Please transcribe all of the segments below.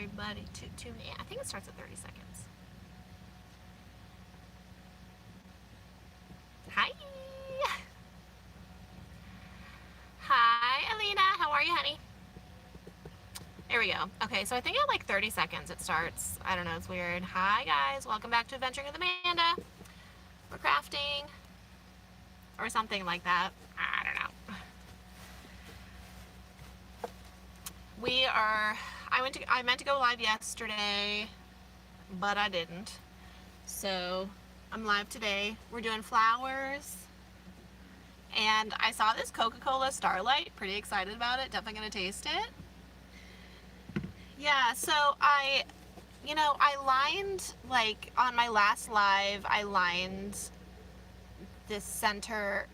everybody to tune in. I think it starts at 30 seconds. Hi. Hi, Alina. How are you, honey? There we go. Okay, so I think at like 30 seconds it starts. I don't know, it's weird. Hi, guys. Welcome back to Adventuring with Amanda. We're crafting. Or something like that. I don't know. I meant to go live yesterday, but I didn't. So I'm live today. We're doing flowers. And I saw this Coca-Cola Starlight. Pretty excited about it. Definitely gonna taste it. Yeah, so I lined, like, on my last live, I lined this center,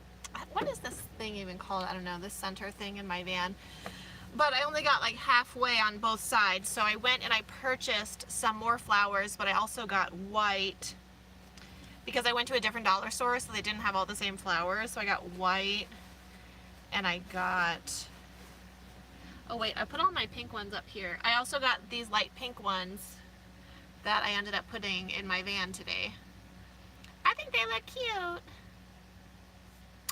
what is this thing even called? I don't know, this center thing in my van. But I only got like halfway on both sides, so I went and I purchased some more flowers, but I also got white because I went to a different dollar store, so they didn't have all the same flowers. So I got white, and I got, oh wait, I put all my pink ones up here. I also got these light pink ones that I ended up putting in my van today. I think they look cute.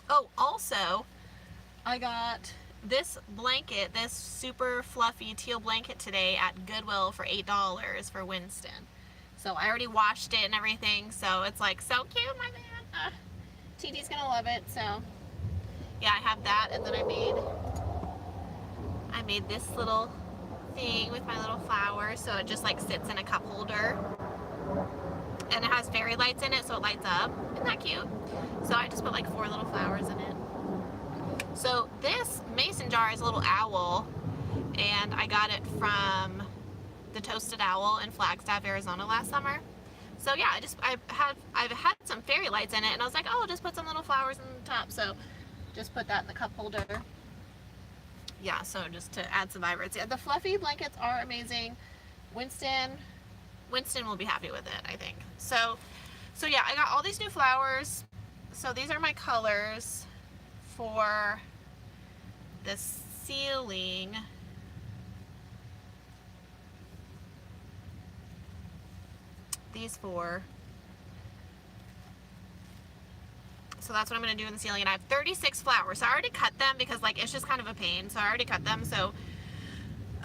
Oh, also, I got this blanket, this super fluffy teal blanket today at Goodwill for $8 for Winston. So I already washed it and everything, so it's like so cute, my man. TD's gonna love it. So yeah, I have that, and then I made this little thing with my little flowers, so it just like sits in a cup holder, and it has fairy lights in it, so it lights up. Isn't that cute? So I just put like 4 little flowers in it. So this mason jar is a little owl, and I got it from the Toasted Owl in Flagstaff, Arizona last summer. So yeah, I've had some fairy lights in it, and I was like, oh, I'll just put some little flowers in the top. So just put that in the cup holder. Yeah, so just to add some vibrancy. The fluffy blankets are amazing. Winston will be happy with it, I think. So yeah, I got all these new flowers. So these are my colors for the ceiling. These 4. So that's what I'm going to do in the ceiling. And I have 36 flowers. So I already cut them because, like, it's just kind of a pain. So I already cut them. So,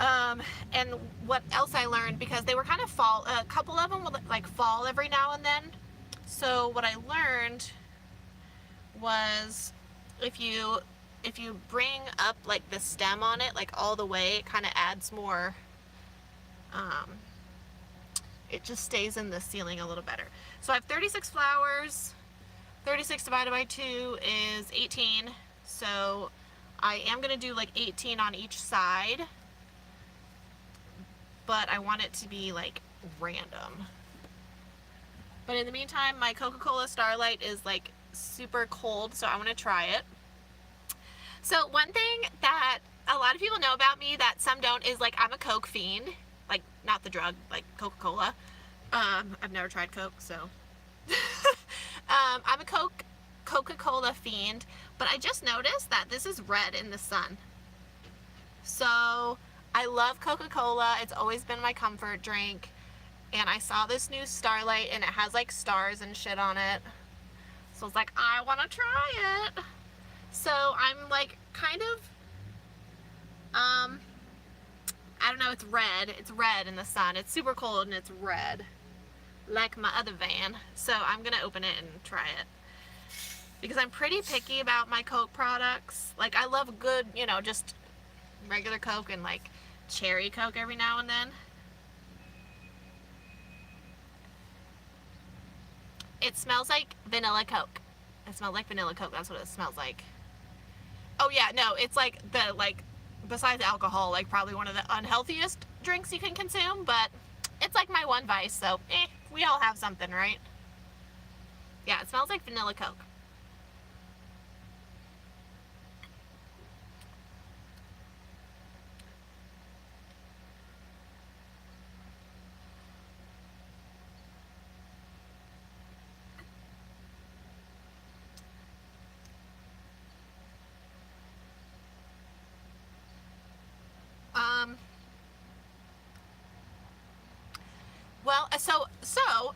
and what else I learned, because they were kind of fall, a couple of them would, like, fall every now and then. So what I learned was if you bring up, like, the stem on it, like, all the way, it kind of adds more, it just stays in the ceiling a little better. So I have 36 flowers. 36 divided by 2 is 18. So I am going to do like 18 on each side, but I want it to be like random. But in the meantime, my Coca-Cola Starlight is like super cold, so I want to try it. So one thing that a lot of people know about me that some don't is, like, I'm a Coke fiend. Like, not the drug, like Coca-Cola. I've never tried Coke, so. I'm a Coca-Cola fiend, but I just noticed that this is red in the sun. So I love Coca-Cola. It's always been my comfort drink. And I saw this new Starlight, and it has like stars and shit on it. So I was like, I want to try it. So I'm like kind of, I don't know, it's red. It's red in the sun. It's super cold and it's red, like my other van. So I'm gonna open it and try it, because I'm pretty picky about my Coke products. Like, I love good, you know, just regular Coke and like cherry Coke every now and then. It smells like vanilla Coke. It smells like vanilla Coke. That's what it smells like. Oh yeah, no, it's like the, like, besides alcohol, like probably one of the unhealthiest drinks you can consume, but it's like my one vice, so we all have something, right? Yeah, it smells like vanilla Coke. Well,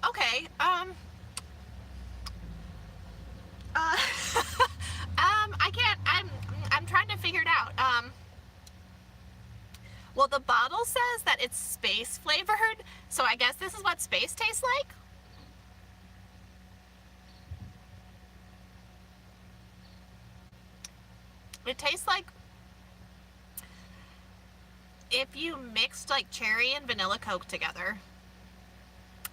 okay. I can't. I'm trying to figure it out. Well, the bottle says that it's space flavored, so I guess this is what space tastes like. It tastes like if you mixed like cherry and vanilla Coke together.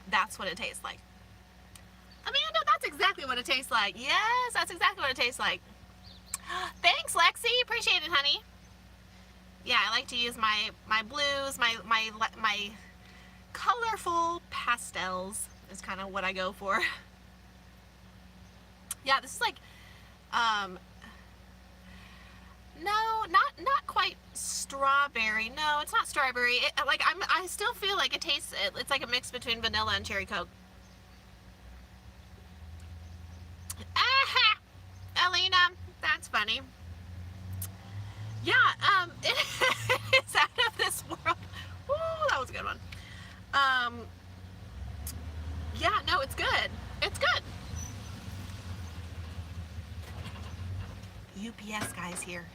That's what it tastes like. Amanda, that's exactly what it tastes like. Yes, that's exactly what it tastes like. Thanks, Lexi. Appreciate it, honey. Yeah, I like to use my blues, my colorful pastels is kind of what I go for. Yeah, this is like, no, not quite strawberry. No, it's not strawberry. I still feel like it tastes. It's like a mix between vanilla and cherry Coke. Aha, Alina, that's funny. Yeah, it's out of this world. Ooh, that was a good one. Yeah, no, it's good. It's good. UPS guy's here.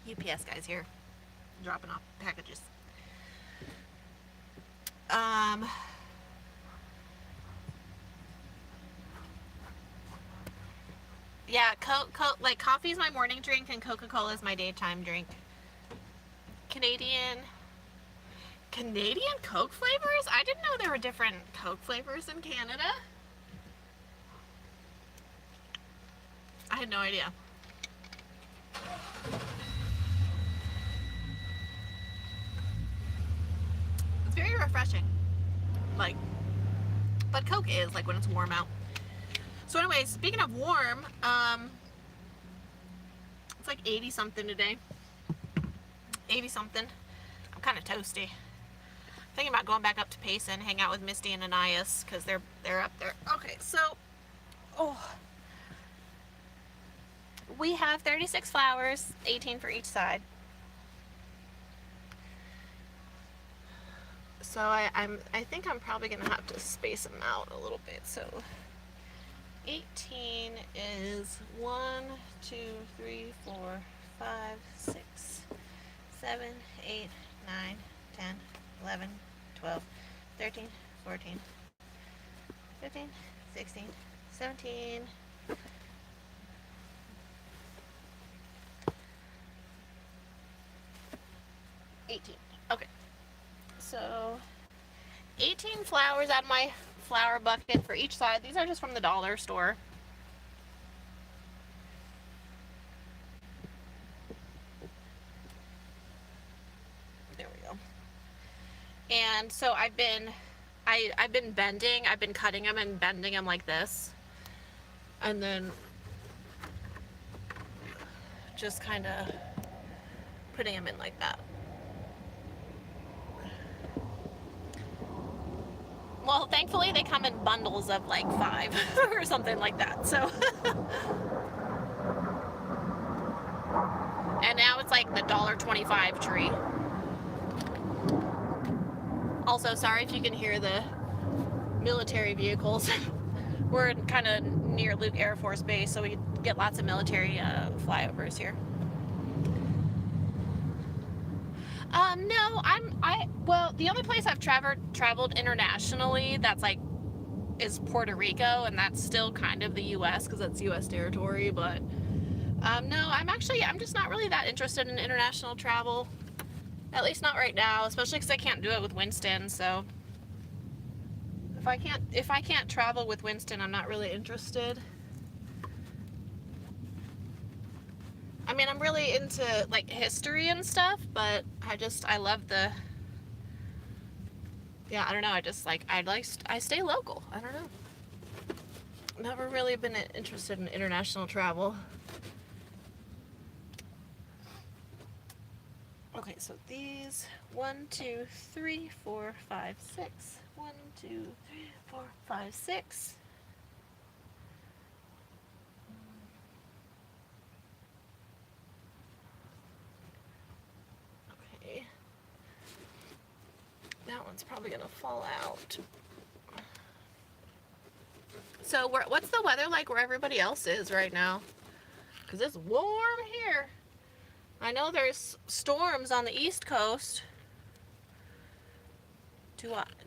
UPS guy's here, dropping off packages. Yeah, like coffee is my morning drink and Coca-Cola is my daytime drink. Canadian Coke flavors? I didn't know there were different Coke flavors in Canada. I had no idea. It's very refreshing. Like, but Coke is like when it's warm out. So anyway, speaking of warm, it's like 80 something today. 80 something. I'm kind of toasty. Thinking about going back up to Payson, hang out with Misty and Anais because they're up there. Okay, so we have 36 flowers, 18 for each side. So I think I'm probably gonna have to space them out a little bit. So 18 is 1, 2, 3, 4, 5, 6, 7, 8, 9, 10, 11, 12, 13, 14, 15, 16, 17, 18. Okay. So 18 flowers out of my flower bucket for each side. These are just from the dollar store. There we go. And so I've been bending, I've been cutting them and bending them like this. And then just kind of putting them in like that. Well, thankfully they come in bundles of like 5 or something like that. So, and now it's like the $1.25 tree. Also, sorry if you can hear the military vehicles. We're kind of near Luke Air Force Base, so we get lots of military flyovers here. No, well, the only place I've traveled internationally that's like is Puerto Rico, and that's still kind of the U.S. because that's U.S. territory. But no, I'm just not really that interested in international travel. At least not right now, especially because I can't do it with Winston. So if I can't travel with Winston, I'm not really interested. I mean, I'm really into like history and stuff, but I love the, yeah, I don't know, I stay local. I don't know. Never really been interested in international travel. Okay, so these 1, 2, 3, 4, 5, 6. 1, 2, 3, 4, 5, 6. Okay. That one's probably gonna fall out. So what's the weather like where everybody else is right now? Because it's warm here. I know there's storms on the East Coast.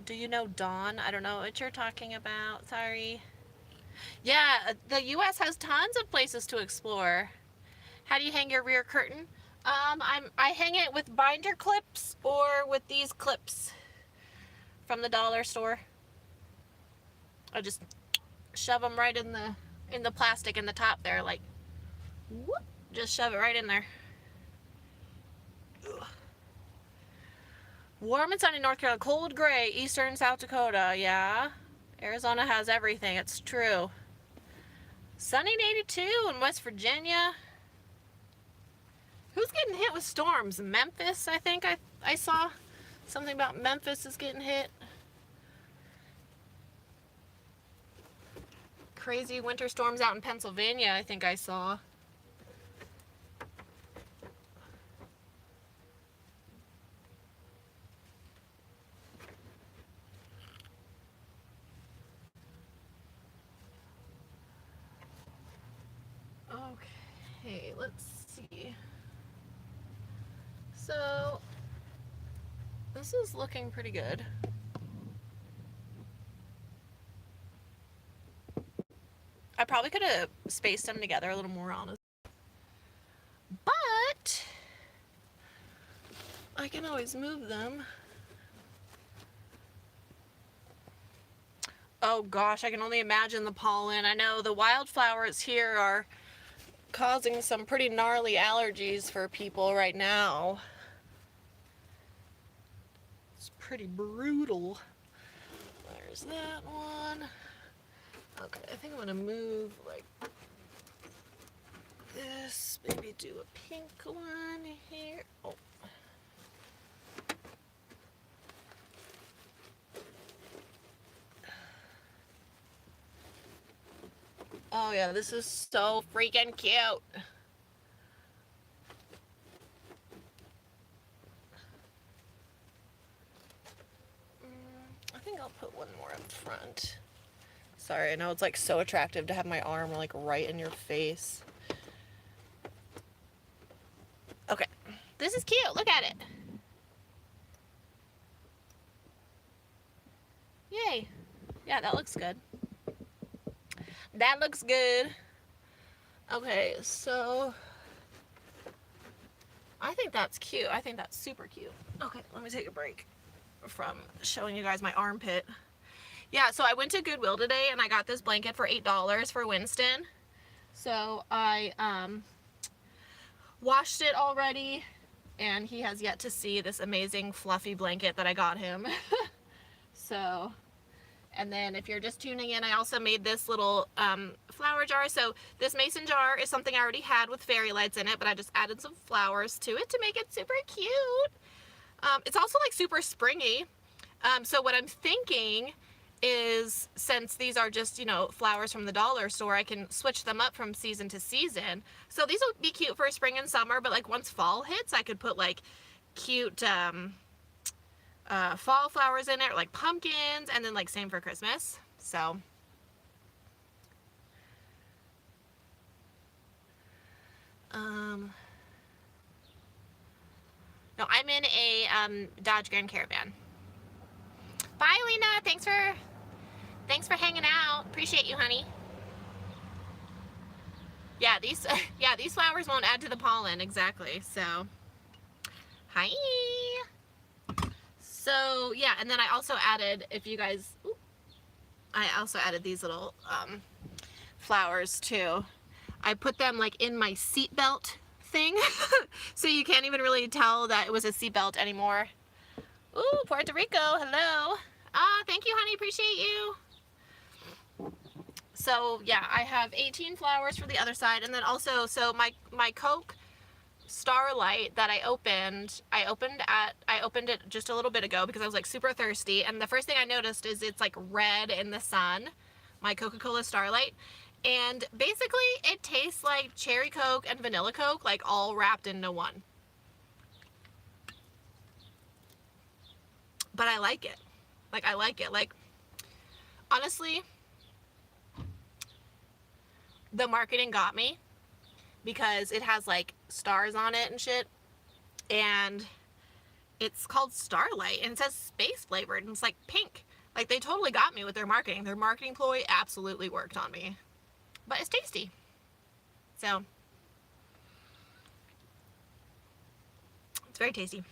Do you know Dawn? I don't know what you're talking about. Sorry. Yeah, the U.S. has tons of places to explore. How do you hang your rear curtain? I hang it with binder clips or with these clips from the dollar store. I just shove them right in the plastic in the top there, like whoop, just shove it right in there. Ugh. Warm and sunny North Carolina, cold gray eastern South Dakota. Yeah, Arizona has everything. It's true. Sunny and 82 in West Virginia. Who's getting hit with storms? Memphis, I think I saw something about Memphis is getting hit. Crazy winter storms out in Pennsylvania, I think I saw. Okay, let's see. So, this is looking pretty good. I probably could have spaced them together a little more, honestly. But I can always move them. Oh gosh, I can only imagine the pollen. I know the wildflowers here are causing some pretty gnarly allergies for people right now. It's pretty brutal. There's that one. Okay, I think I'm gonna move like this. Maybe do a pink one here. Oh. Oh yeah, this is so freaking cute. I think I'll put one more up front. Sorry, I know it's like so attractive to have my arm like right in your face. Okay, this is cute. Look at it. Yay. Yeah, that looks good. That looks good. Okay, so I think that's cute. I think that's super cute. Okay, let me take a break from showing you guys my armpit. Yeah, so I went to Goodwill today and I got this blanket for $8 for Winston. So I washed it already and he has yet to see this amazing fluffy blanket that I got him. So, and then if you're just tuning in, I also made this little flower jar. So this mason jar is something I already had with fairy lights in it, but I just added some flowers to it to make it super cute. It's also like super springy. So what I'm thinking is, since these are just, you know, flowers from the dollar store, I can switch them up from season to season. So these will be cute for spring and summer, but like once fall hits, I could put like cute fall flowers in it, or like pumpkins, and then like same for Christmas. So no, I'm in a Dodge Grand Caravan. Bye, Lena. Thanks for hanging out. Appreciate you, honey. Yeah, these flowers won't add to the pollen, exactly. So, hi. So yeah, and then I also added, if you guys, I also added these little flowers too. I put them like in my seatbelt thing, so you can't even really tell that it was a seatbelt anymore. Ooh, Puerto Rico, hello. Ah, thank you, honey, appreciate you. So yeah, I have 18 flowers for the other side, and then also, so my Coke Starlight that I opened it just a little bit ago because I was like super thirsty, and the first thing I noticed is it's like red in the sun, my Coca-Cola Starlight, and basically it tastes like cherry Coke and vanilla Coke like all wrapped into one. But I like it. I like it. Like, honestly, the marketing got me because it has like stars on it and shit, and it's called Starlight and it says space flavored and it's like pink. Like, they totally got me with their marketing. Their marketing ploy absolutely worked on me. But it's tasty. So, it's very tasty.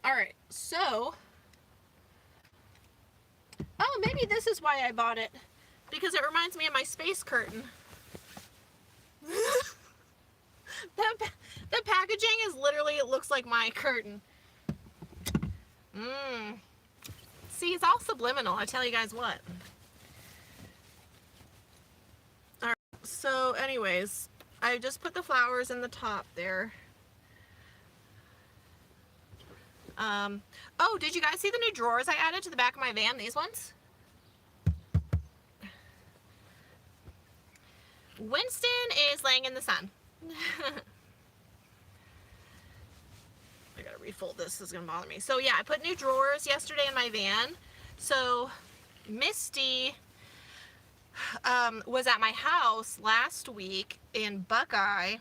Alright, so, oh, maybe this is why I bought it. Because it reminds me of my space curtain. The packaging is literally, it looks like my curtain. See, it's all subliminal, I tell you guys what. Alright, so anyways, I just put the flowers in the top there. Oh, did you guys see the new drawers I added to the back of my van? These ones? Winston is laying in the sun. I gotta refold this, it's gonna bother me. So yeah, I put new drawers yesterday in my van. So Misty was at my house last week in Buckeye,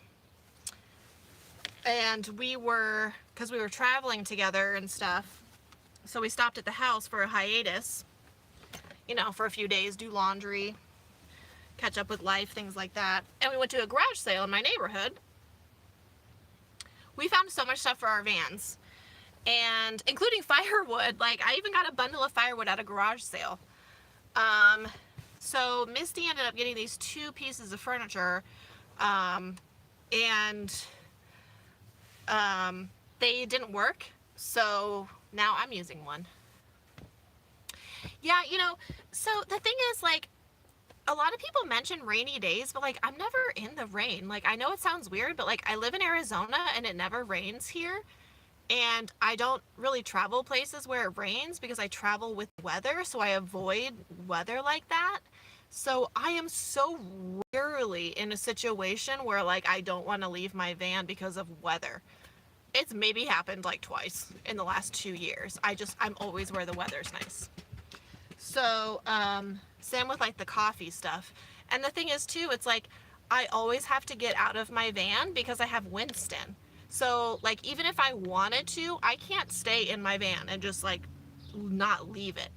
and because we were traveling together and stuff, so we stopped at the house for a hiatus, you know, for a few days, do laundry, catch up with life, things like that. And we went to a garage sale in my neighborhood. We found so much stuff for our vans, and including firewood. Like, I even got a bundle of firewood at a garage sale. So Misty ended up getting these 2 pieces of furniture, and they didn't work, so now I'm using one. Yeah, you know, so the thing is, like, a lot of people mention rainy days, but like, I'm never in the rain. Like, I know it sounds weird, but like, I live in Arizona and it never rains here. And I don't really travel places where it rains because I travel with weather, so I avoid weather like that. So I am so rarely in a situation where like I don't want to leave my van because of weather. It's maybe happened like twice in the last 2 years. I'm always where the weather's nice. So, same with like the coffee stuff. And the thing is too, it's like I always have to get out of my van because I have Winston. So like, even if I wanted to, I can't stay in my van and just like not leave it.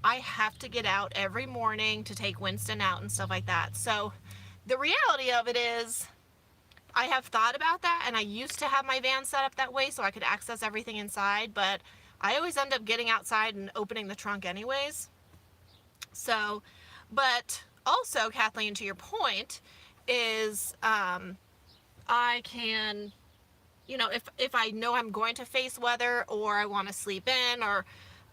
I have to get out every morning to take Winston out and stuff like that. So the reality of it is, I have thought about that, and I used to have my van set up that way so I could access everything inside, but I always end up getting outside and opening the trunk anyways. So, but also, Kathleen, to your point, is I can, you know, if I know I'm going to face weather, or I want to sleep in, or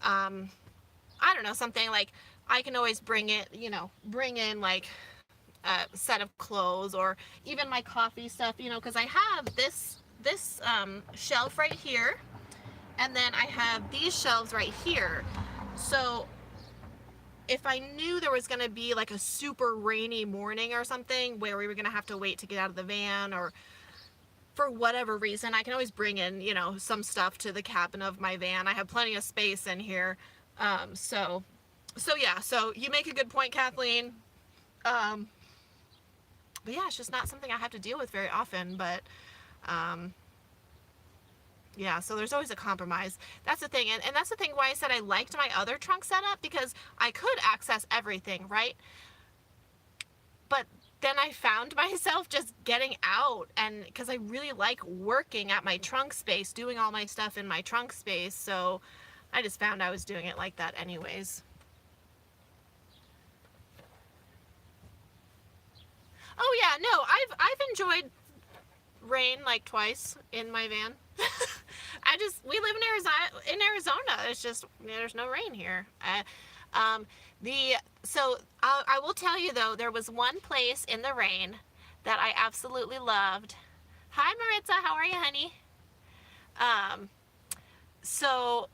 I don't know, something, like, I can always bring it, you know, bring in like a set of clothes, or even my coffee stuff, you know, because I have this shelf right here, and then I have these shelves right here. So if I knew there was going to be like a super rainy morning or something where we were going to have to wait to get out of the van, or for whatever reason, I can always bring in, you know, some stuff to the cabin of my van. I have plenty of space in here. So yeah, so you make a good point, Kathleen. But yeah, it's just not something I have to deal with very often, but yeah, so there's always a compromise. That's the thing, and that's the thing why I said I liked my other trunk setup, because I could access everything, right? But then I found myself just getting out, and because I really like working at my trunk space, doing all my stuff in my trunk space, so I just found I was doing it like that anyways. Oh yeah, no, I've enjoyed rain like twice in my van. We live in Arizona. It's just, there's no rain here. So I will tell you though, there was one place in the rain that I absolutely loved. Hi, Maritza. How are you, honey? So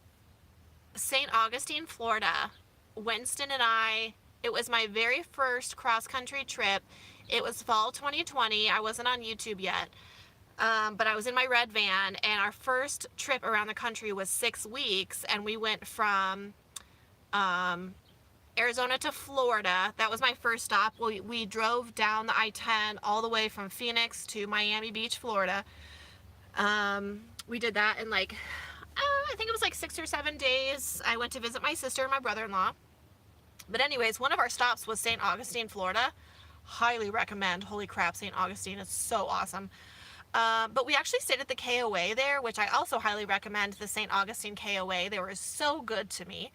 St. Augustine, Florida, Winston and I, it was my very first cross-country trip. It was fall 2020. I wasn't on YouTube yet, but I was in my red van, and our first trip around the country was 6 weeks, and we went from Arizona to Florida. That was my first stop. We drove down the I-10 all the way from Phoenix to Miami Beach, Florida. We did that in like, I think it was like 6 or 7 days. I went to visit my sister and my brother-in-law. But anyways, one of our stops was St. Augustine, Florida. Highly recommend. Holy crap, St. Augustine is so awesome. But we actually stayed at the KOA there, which I also highly recommend, the St. Augustine KOA. They were so good to me.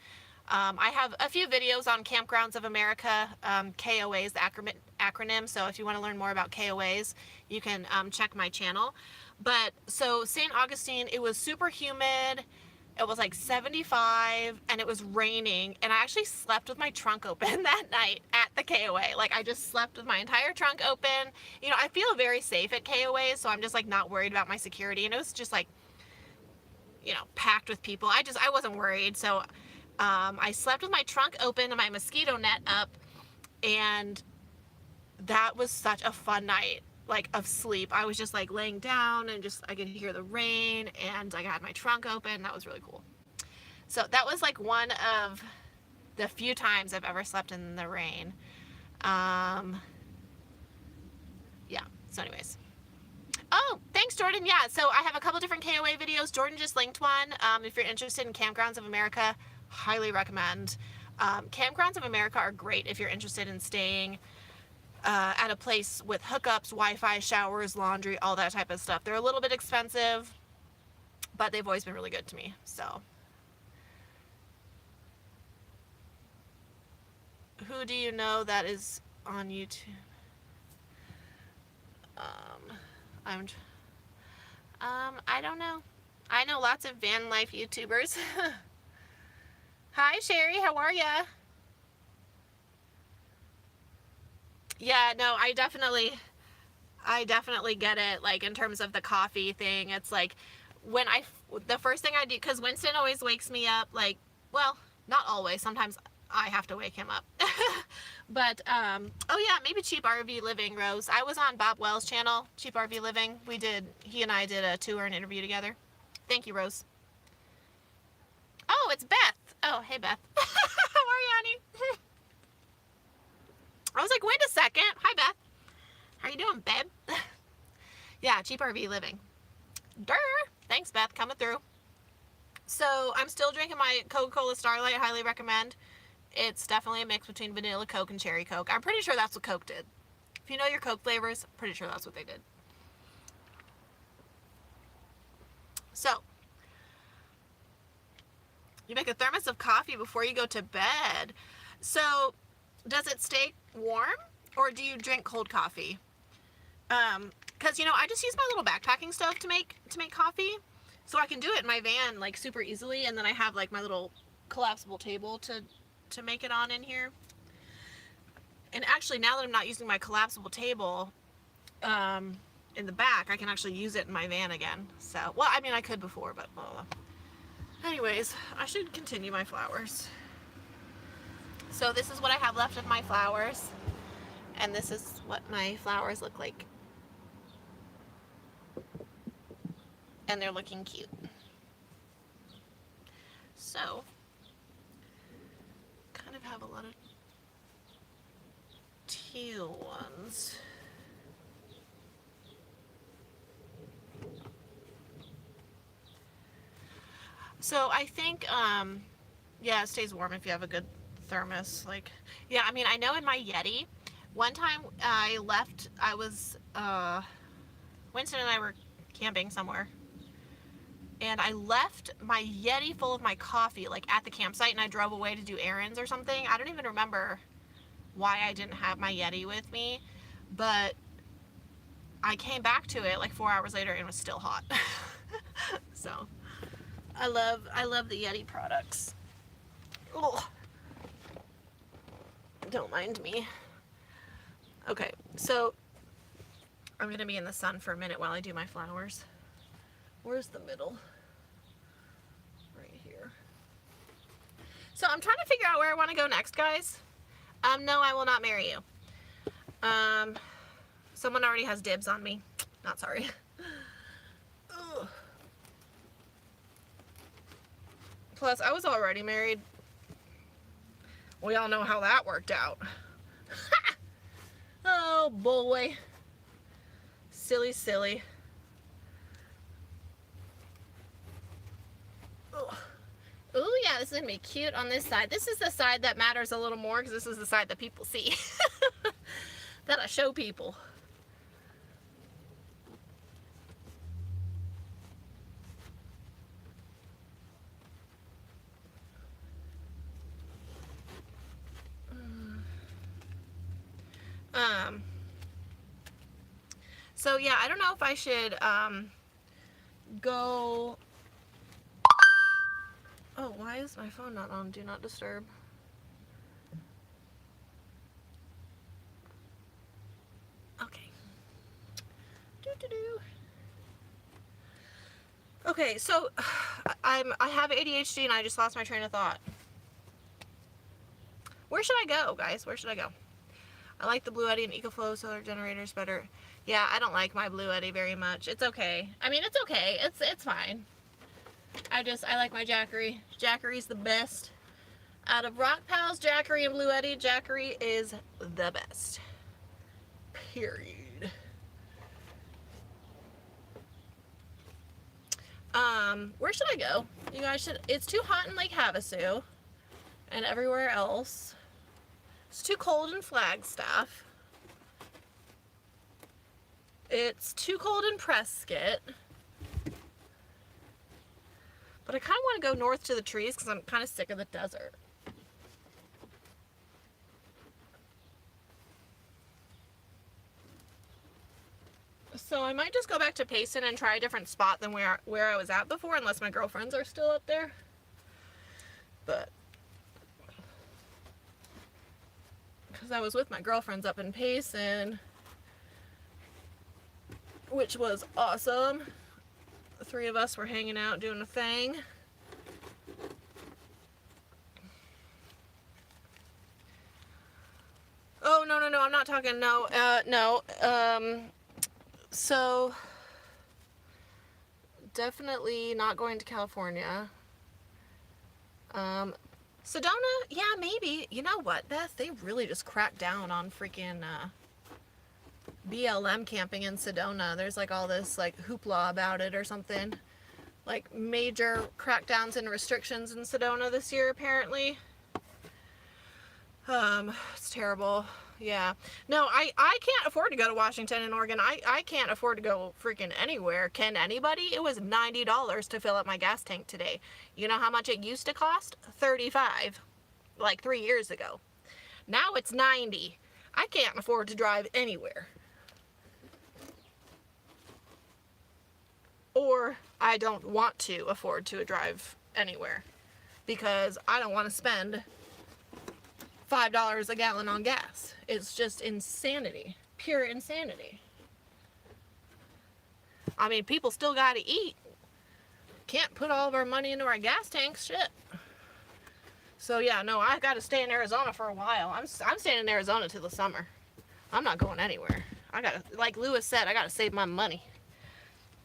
I have a few videos on Campgrounds of America. KOA is the acronym, so if you want to learn more about KOAs, you can check my channel. But so St. Augustine, it was super humid. It was like 75 and it was raining, and I actually slept with my trunk open that night at the KOA. Like, I just slept with my entire trunk open. You know, I feel very safe at KOAs, so I'm just like not worried about my security. And it was just like, you know, packed with people. I wasn't worried. So I slept with my trunk open and my mosquito net up, and that was such a fun night, like, of sleep. I was just like laying down and just, I could hear the rain, and I had my trunk open. That was really cool. So that was like one of the few times I've ever slept in the rain. Yeah, so anyways. Oh, thanks, Jordan. Yeah, so I have a couple different KOA videos. Jordan just linked one. If you're interested in Campgrounds of America, highly recommend. Campgrounds of America are great if you're interested in staying at a place with hookups, Wi-Fi, showers, laundry, all that type of stuff. They're a little bit expensive, but they've always been really good to me. So, who do you know that is on YouTube? I don't know. I know lots of van life YouTubers. Hi, Sherry. How are ya? Yeah, no, I definitely get it. Like, in terms of the coffee thing, it's like when the first thing I do, because Winston always wakes me up, like, well, not always, sometimes I have to wake him up. But, oh yeah, maybe Cheap RV Living, Rose. I was on Bob Wells' channel, Cheap RV Living. He and I did a tour and interview together. Thank you, Rose. Oh, it's Beth. Oh, hey, Beth. How are you, honey? I was like, wait a second. Hi, Beth. How you doing, babe? Yeah, Cheap RV Living. Durr. Thanks, Beth, coming through. So I'm still drinking my Coca-Cola Starlight. Highly recommend. It's definitely a mix between vanilla Coke and cherry Coke. I'm pretty sure that's what Coke did. If you know your Coke flavors, I'm pretty sure that's what they did. So, you make a thermos of coffee before you go to bed. So, does it stay warm, or do you drink cold coffee? Because, you know, I just use my little backpacking stove to make coffee, so I can do it in my van, like, super easily, and then I have, like, my little collapsible table to make it on in here. And actually, now that I'm not using my collapsible table in the back, I can actually use it in my van again. So, well, I mean, I could before, but anyways, I should continue my flowers. So this is what I have left of my flowers, and this is what my flowers look like. And they're looking cute. So, kind of have a lot of teal ones. So I think, yeah, it stays warm if you have a good thermos. Like, yeah, I mean, I know in my Yeti, one time Winston and I were camping somewhere, and I left my Yeti full of my coffee, like, at the campsite, and I drove away to do errands or something. I don't even remember why I didn't have my Yeti with me, but I came back to it like 4 hours later and it was still hot. So, I love the Yeti products. Oh, don't mind me. Okay, so I'm going to be in the sun for a minute while I do my flowers. Where's the middle? Right here. So I'm trying to figure out where I want to go next, guys. No, I will not marry you. Someone already has dibs on me. Not sorry. Ugh. Plus, I was already married. We all know how that worked out. Oh boy. Silly, silly. Ugh. Oh yeah, this is gonna be cute on this side. This is the side that matters a little more because this is the side that people see. That I show people. So yeah, I don't know if I should go. Oh, why is my phone not on Do Not Disturb? Okay. Okay, so I have ADHD and I just lost my train of thought. Where should I go, guys? Where should I go? I like the Blue Eddy and EcoFlow solar generators better. Yeah, I don't like my Blue Eddy very much. It's okay. I mean, it's okay. It's fine. I like my Jackery. Jackery's the best. Out of Rock Pals, Jackery, and Blue Eddy, Jackery is the best. Period. Where should I go? You guys should. It's too hot in Lake Havasu and everywhere else. It's too cold in Flagstaff. It's too cold in Prescott. But I kind of want to go north to the trees because I'm kind of sick of the desert. So I might just go back to Payson and try a different spot than where I was at before, unless my girlfriends are still up there. But because I was with my girlfriends up in Payson, which was awesome. The three of us were hanging out doing a thing. Oh, no, I'm not talking, no. So, definitely not going to California. Sedona, yeah, maybe. You know what, Beth? They really just cracked down on freaking, BLM camping in Sedona. There's like all this like hoopla about it or something. Like major crackdowns and restrictions in Sedona this year, apparently. It's terrible. Yeah. No, I can't afford to go to Washington and Oregon. I can't afford to go freaking anywhere. Can anybody? It was $90 to fill up my gas tank today. You know how much it used to cost? $35. Like 3 years ago. Now it's $90. I can't afford to drive anywhere. Or I don't want to afford to drive anywhere. Because I don't want to spend $5 a gallon on gas. It's just insanity. Pure insanity. I mean, people still gotta eat. Can't put all of our money into our gas tanks. Shit. So yeah, no, I gotta stay in Arizona for a while. I'm staying in Arizona till the summer. I'm not going anywhere. I gotta, like Lewis said, I gotta save my money.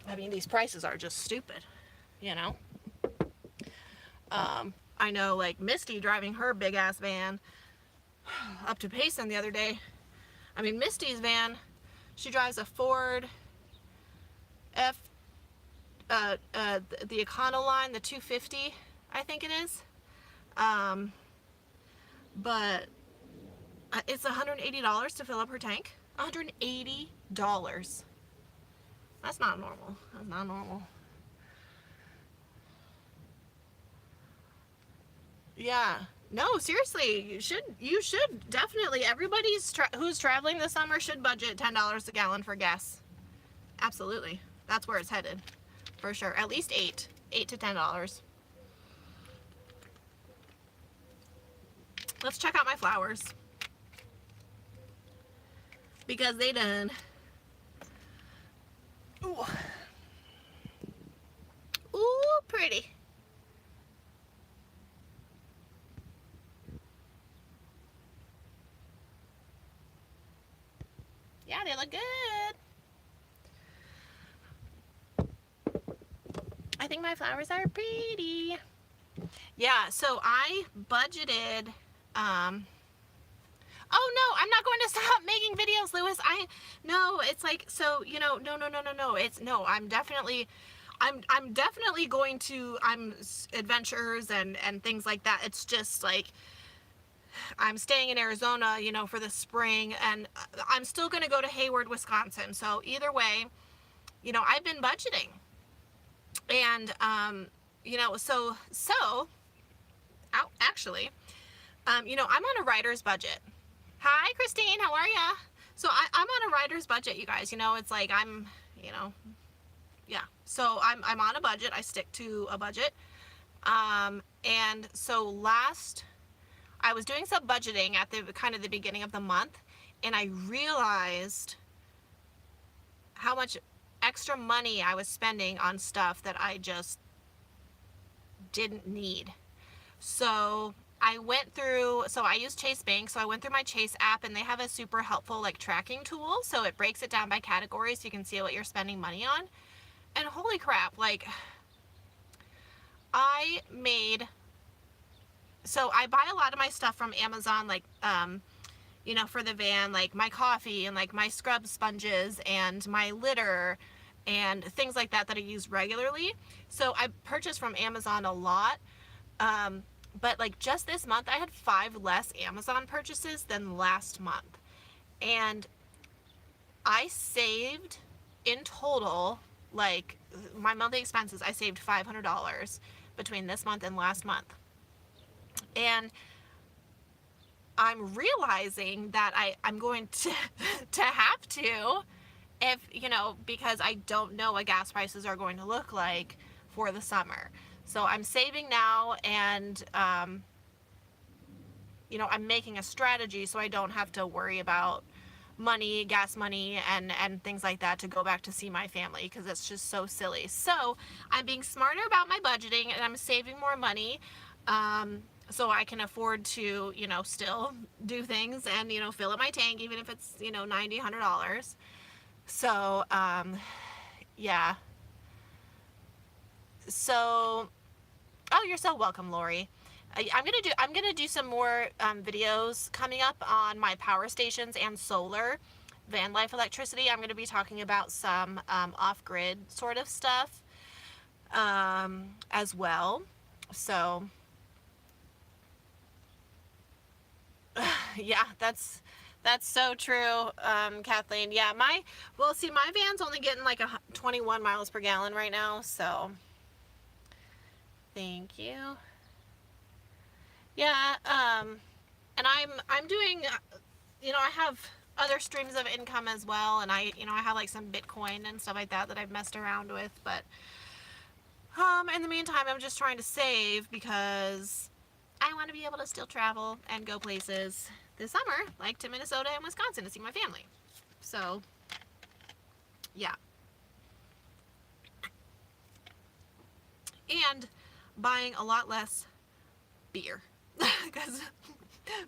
I mean, these prices are just stupid, you know? I know, like, Misty driving her big-ass van up to Payson the other day. I mean, Misty's van, she drives a Ford the Econoline, the 250, I think it is. But it's $180 to fill up her tank. $180. That's not normal. That's not normal. Yeah. No, seriously, you should definitely, everybody who's traveling this summer should budget $10 a gallon for gas. Absolutely. That's where it's headed. For sure. At least $8 to $10. Let's check out my flowers. Because they done Yeah, they look good. I think my flowers are pretty. Yeah, so I budgeted, oh no, I'm not going to stop making videos, Lewis. No, it's like, so, no. I'm definitely going to, adventures and things like that. It's just like, I'm staying in Arizona, for the spring, and I'm still going to go to Hayward, Wisconsin. So either way, I've been budgeting. And, actually, I'm on a writer's budget. Hi, Christine, how are ya? So I'm on a writer's budget, you guys. It's like yeah. So I'm on a budget. I stick to a budget. And so I was doing some budgeting at the kind of the beginning of the month, and I realized how much extra money I was spending on stuff that I just didn't need. So I use Chase Bank, so I went through my Chase app, and they have a super helpful like tracking tool, so it breaks it down by categories so you can see what you're spending money on. And holy crap, like I buy a lot of my stuff from Amazon, like for the van, like my coffee and like my scrub sponges and my litter and things like that I use regularly. So I purchase from Amazon a lot. But like just this month, I had 5 less Amazon purchases than last month. And I saved in total, like my monthly expenses, I saved $500 between this month and last month. And I'm realizing that I'm going to have to, if, because I don't know what gas prices are going to look like for the summer. So I'm saving now, and, I'm making a strategy so I don't have to worry about money, gas money, and things like that to go back to see my family, because it's just so silly. So I'm being smarter about my budgeting, and I'm saving more money, so I can afford to, still do things and, fill up my tank, even if it's, $90, $100. So, yeah. So, oh, you're so welcome, Lori. I'm gonna do some more videos coming up on my power stations and solar van life electricity. I'm gonna be talking about some off-grid sort of stuff as well. So yeah, that's so true, Kathleen. Yeah, my van's only getting like 21 miles per gallon right now, so thank you. Yeah, and I'm doing, I have other streams of income as well, and I have like some Bitcoin and stuff like that I've messed around with, but in the meantime, I'm just trying to save because I want to be able to still travel and go places this summer, like to Minnesota and Wisconsin to see my family. So, yeah. And buying a lot less beer.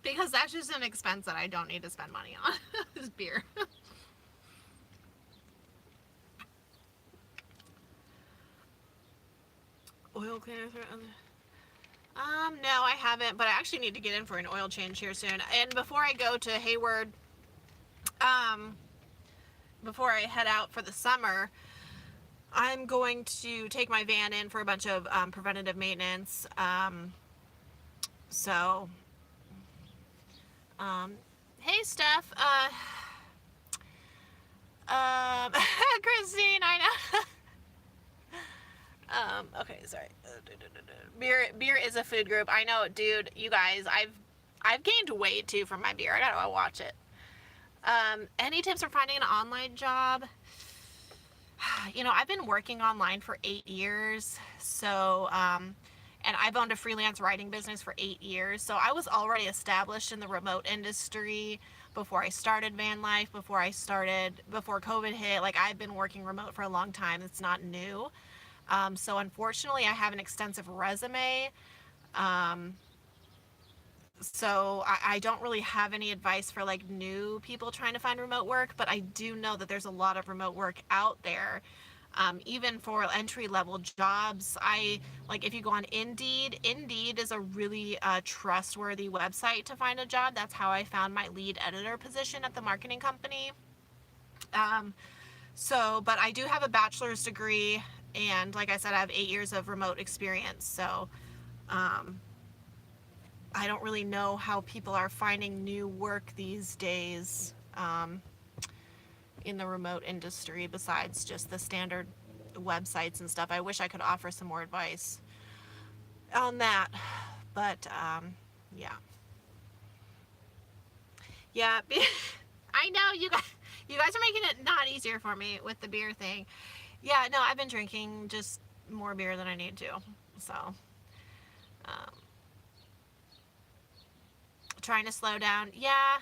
because that's just an expense that I don't need to spend money on. Is beer. Oil cleaners. No, I haven't, but I actually need to get in for an oil change here soon. And before I go to Hayward, before I head out for the summer, I'm going to take my van in for a bunch of preventative maintenance. So, hey, Steph. Christine, I know. Okay, sorry. Beer is a food group. I know, dude. You guys, I've gained weight too from my beer. I gotta watch it. Any tips for finding an online job? I've been working online for 8 years. So, and I've owned a freelance writing business for 8 years. So I was already established in the remote industry before I started van life, before COVID hit. Like, I've been working remote for a long time. It's not new. So unfortunately, I have an extensive resume. So I don't really have any advice for like new people trying to find remote work, but I do know that there's a lot of remote work out there. Even for entry level jobs, like if you go on Indeed is a really trustworthy website to find a job. That's how I found my lead editor position at the marketing company. But I do have a bachelor's degree, and like I said, I have 8 years of remote experience. So I don't really know how people are finding new work these days in the remote industry besides just the standard websites and stuff. I wish I could offer some more advice on that, but yeah. Yeah, I know you guys are making it not easier for me with the beer thing. Yeah, no, I've been drinking just more beer than I need to. So, um, trying to slow down. Yeah.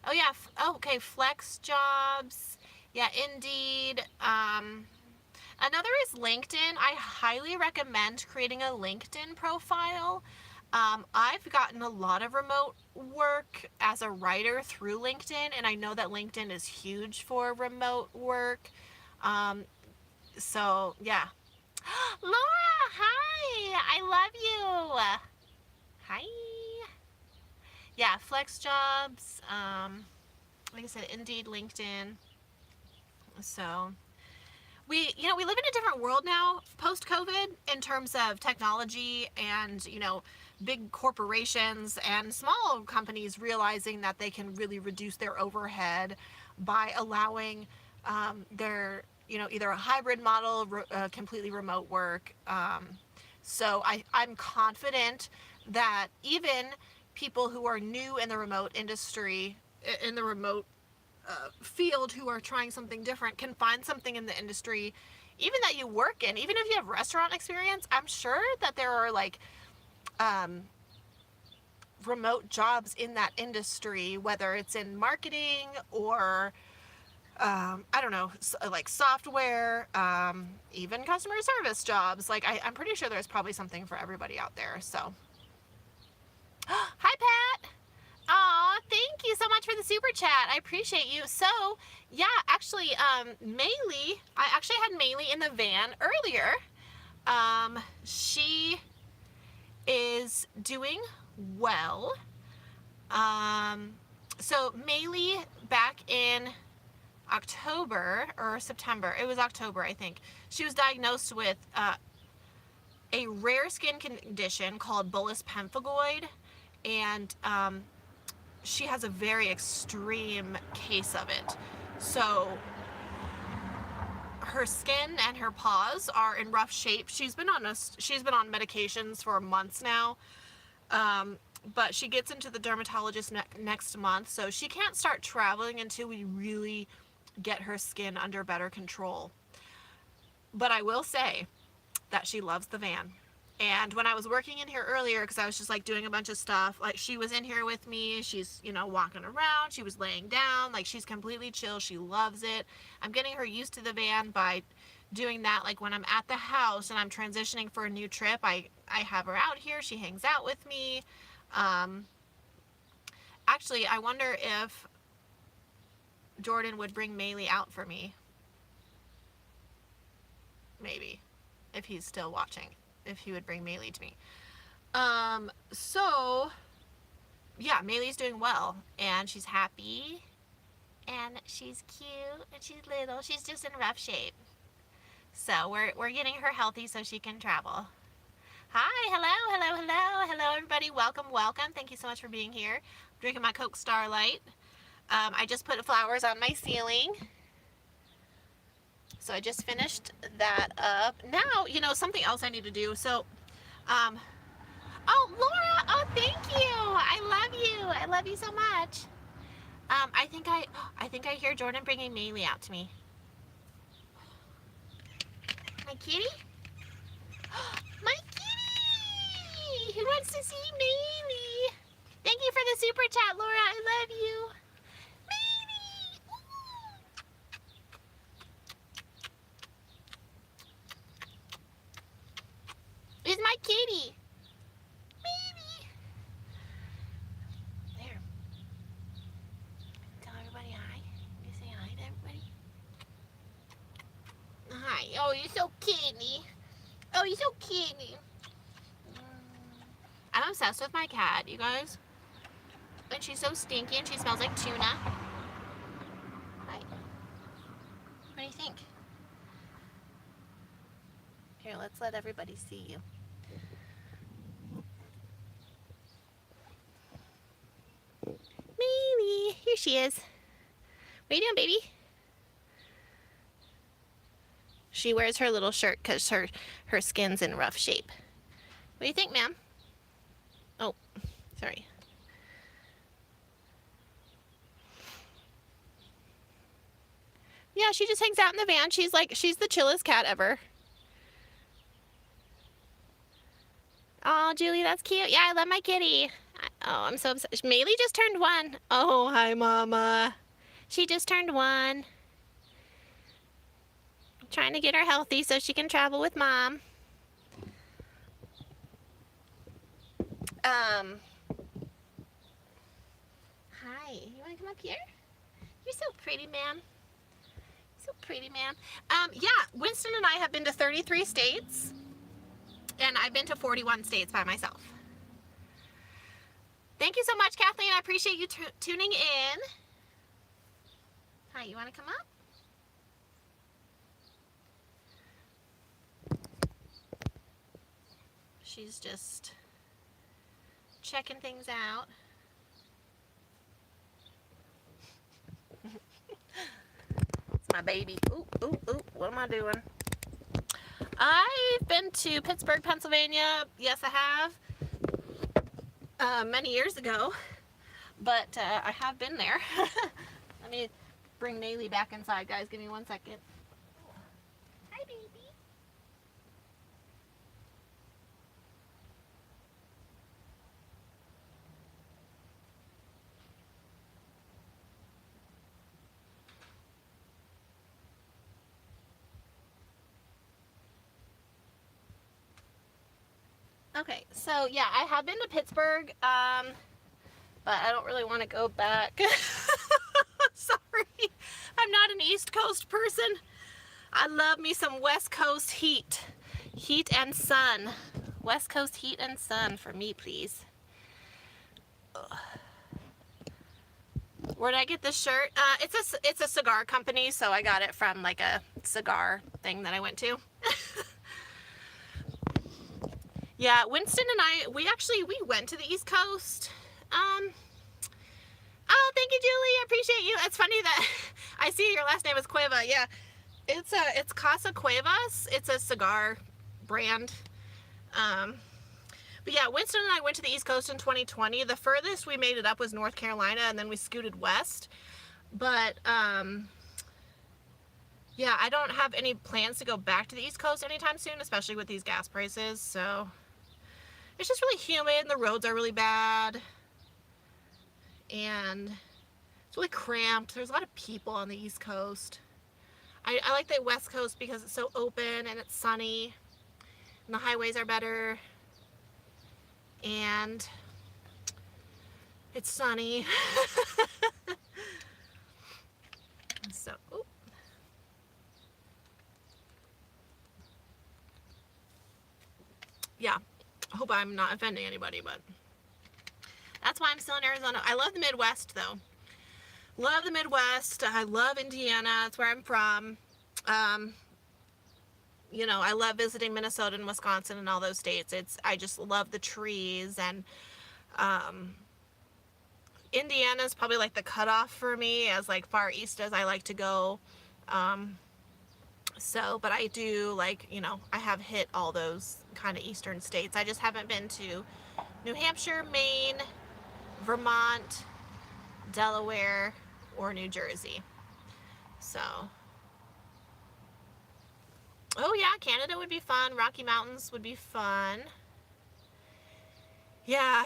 Oh yeah. Oh, okay. Flex jobs. Yeah, Indeed. Another is LinkedIn. I highly recommend creating a LinkedIn profile. I've gotten a lot of remote work as a writer through LinkedIn, and I know that LinkedIn is huge for remote work. Um, so yeah. Laura, hi. I love you. Hi. Yeah, flex jobs. Like I said, Indeed, LinkedIn. So we live in a different world now post COVID in terms of technology and big corporations and small companies realizing that they can really reduce their overhead by allowing their either a hybrid model, completely remote work. I'm confident that even people who are new in the remote industry, in the remote field, who are trying something different, can find something in the industry even that you work in. Even if you have restaurant experience, I'm sure that there are like remote jobs in that industry, whether it's in marketing or I don't know, like software, even customer service jobs. Like I'm pretty sure there's probably something for everybody out there. So hi Pat. Aw, thank you so much for the super chat. I appreciate you. So, yeah, actually, Maylee, I actually had Maylee in the van earlier. She is doing well. So Maylee, back in October or September, it was October, I think, she was diagnosed with a rare skin condition called bullous pemphigoid, and she has a very extreme case of it. So her skin and her paws are in rough shape. She's been on medications for months now, but she gets into the dermatologist next month, so she can't start traveling until we really get her skin under better control. But I will say that she loves the van. And when I was working in here earlier, because I was just like doing a bunch of stuff, like she was in here with me, she's, walking around, she was laying down, like she's completely chill, she loves it. I'm getting her used to the van by doing that. Like when I'm at the house and I'm transitioning for a new trip, I have her out here, she hangs out with me. Actually, I wonder if Jordan would bring Maylee out for me. Maybe, if he's still watching, if he would bring Maylee to me. So yeah, Maylee's doing well, and she's happy, and she's cute, and she's little. She's just in rough shape. So we're getting her healthy so she can travel. Hi, hello, everybody. Welcome. Thank you so much for being here. I'm drinking my Coke Starlight. I just put flowers on my ceiling. So I just finished that up. Now, something else I need to do. So, oh, Laura, oh, thank you. I love you. I love you so much. I think I hear Jordan bringing Maylee out to me. My kitty? My kitty! Who wants to see Maylee? Thank you for the super chat, Laura. I love you. Maylee! Ooh. Is my kitty? Maylee. Oh, you're so kitty. Oh, you're so kitty. I'm obsessed with my cat, you guys. And she's so stinky and she smells like tuna. Hi. What do you think? Here, let's let everybody see you. Maybe. Here she is. What are you doing, baby? She wears her little shirt because her skin's in rough shape. What do you think, ma'am? Oh, sorry. Yeah, she just hangs out in the van. She's the chillest cat ever. Oh, Julie, that's cute. Yeah, I love my kitty. Oh, I'm so obsessed. Maylee just turned 1. Oh, hi, Mama. She just turned 1. Trying to get her healthy so she can travel with Mom. Hi. You want to come up here? You're so pretty, ma'am. So pretty, ma'am. Yeah, Winston and I have been to 33 states. And I've been to 41 states by myself. Thank you so much, Kathleen. I appreciate you tuning in. Hi, you want to come up? She's just checking things out. It's my baby. Ooh, ooh, ooh. What am I doing? I've been to Pittsburgh, Pennsylvania. Yes, I have. Many years ago. But I have been there. Let me bring Maylee back inside, guys. Give me 1 second. Hi, baby. Okay, so yeah, I have been to Pittsburgh, but I don't really want to go back. Sorry, I'm not an East Coast person. I love me some West Coast heat. Heat and sun. West Coast heat and sun for me, please. Ugh. Where did I get this shirt? It's a cigar company, so I got it from like a cigar thing that I went to. Yeah, Winston and I, we went to the East Coast. Oh, thank you, Julie. I appreciate you. It's funny that I see your last name is Cueva. Yeah, it's Casa Cuevas. It's a cigar brand. But yeah, Winston and I went to the East Coast in 2020. The furthest we made it up was North Carolina, and then we scooted west. But yeah, I don't have any plans to go back to the East Coast anytime soon, especially with these gas prices. So it's just really humid, and the roads are really bad, and it's really cramped. There's a lot of people on the East Coast. I like the West Coast because it's so open and it's sunny, and the highways are better, and it's sunny. So, ooh. Yeah, I hope I'm not offending anybody, but that's why I'm still in Arizona. I love the Midwest, though. Love the Midwest. I love Indiana. That's where I'm from. You know, I love visiting Minnesota and Wisconsin and all those states. I just love the trees, and Indiana's probably like the cutoff for me as like far east as I like to go. But I do like, you know, I have hit all those kind of eastern states. I just haven't been to New Hampshire, Maine, Vermont, Delaware, or New Jersey. So, oh yeah, Canada would be fun. Rocky Mountains would be fun. Yeah,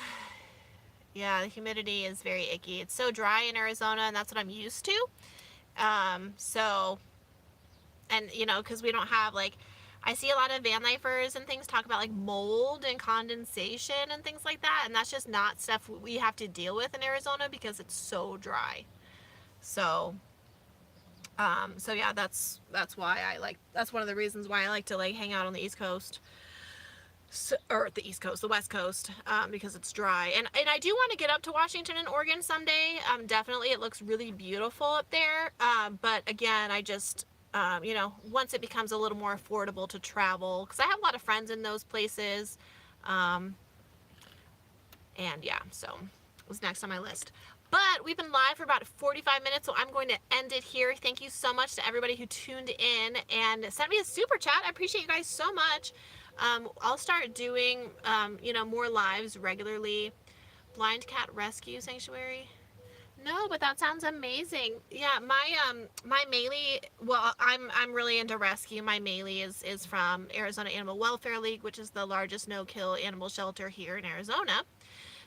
the humidity is very icky. It's so dry in Arizona, and that's what I'm used to. And you know, because we don't have like, I see a lot of van lifers and things talk about like mold and condensation and things like that, and that's just not stuff we have to deal with in Arizona because it's so dry. So So yeah, that's why that's one of the reasons why I like to like hang out on the East Coast. So, or the East Coast, the West Coast, because it's dry. And I do want to get up to Washington and Oregon someday. Definitely, it looks really beautiful up there. But again, I just, you know, once it becomes a little more affordable to travel, because I have a lot of friends in those places. Um, and yeah, so it was next on my list. But we've been live for about 45 minutes, so I'm going to end it here. Thank you so much to everybody who tuned in and sent me a super chat. I appreciate you guys so much. I'll start doing, you know, more lives regularly. Blind Cat Rescue Sanctuary. No, but that sounds amazing. Yeah, my Melee, well, I'm really into rescue. My Melee is from Arizona Animal Welfare League, which is the largest no-kill animal shelter here in Arizona.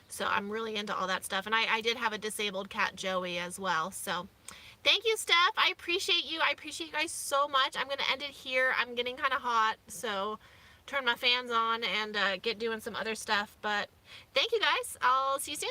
So I'm really into all that stuff. And I did have a disabled cat, Joey, as well. So thank you, Steph. I appreciate you. I appreciate you guys so much. I'm going to end it here. I'm getting kind of hot, so turn my fans on and get doing some other stuff. But thank you, guys. I'll see you soon.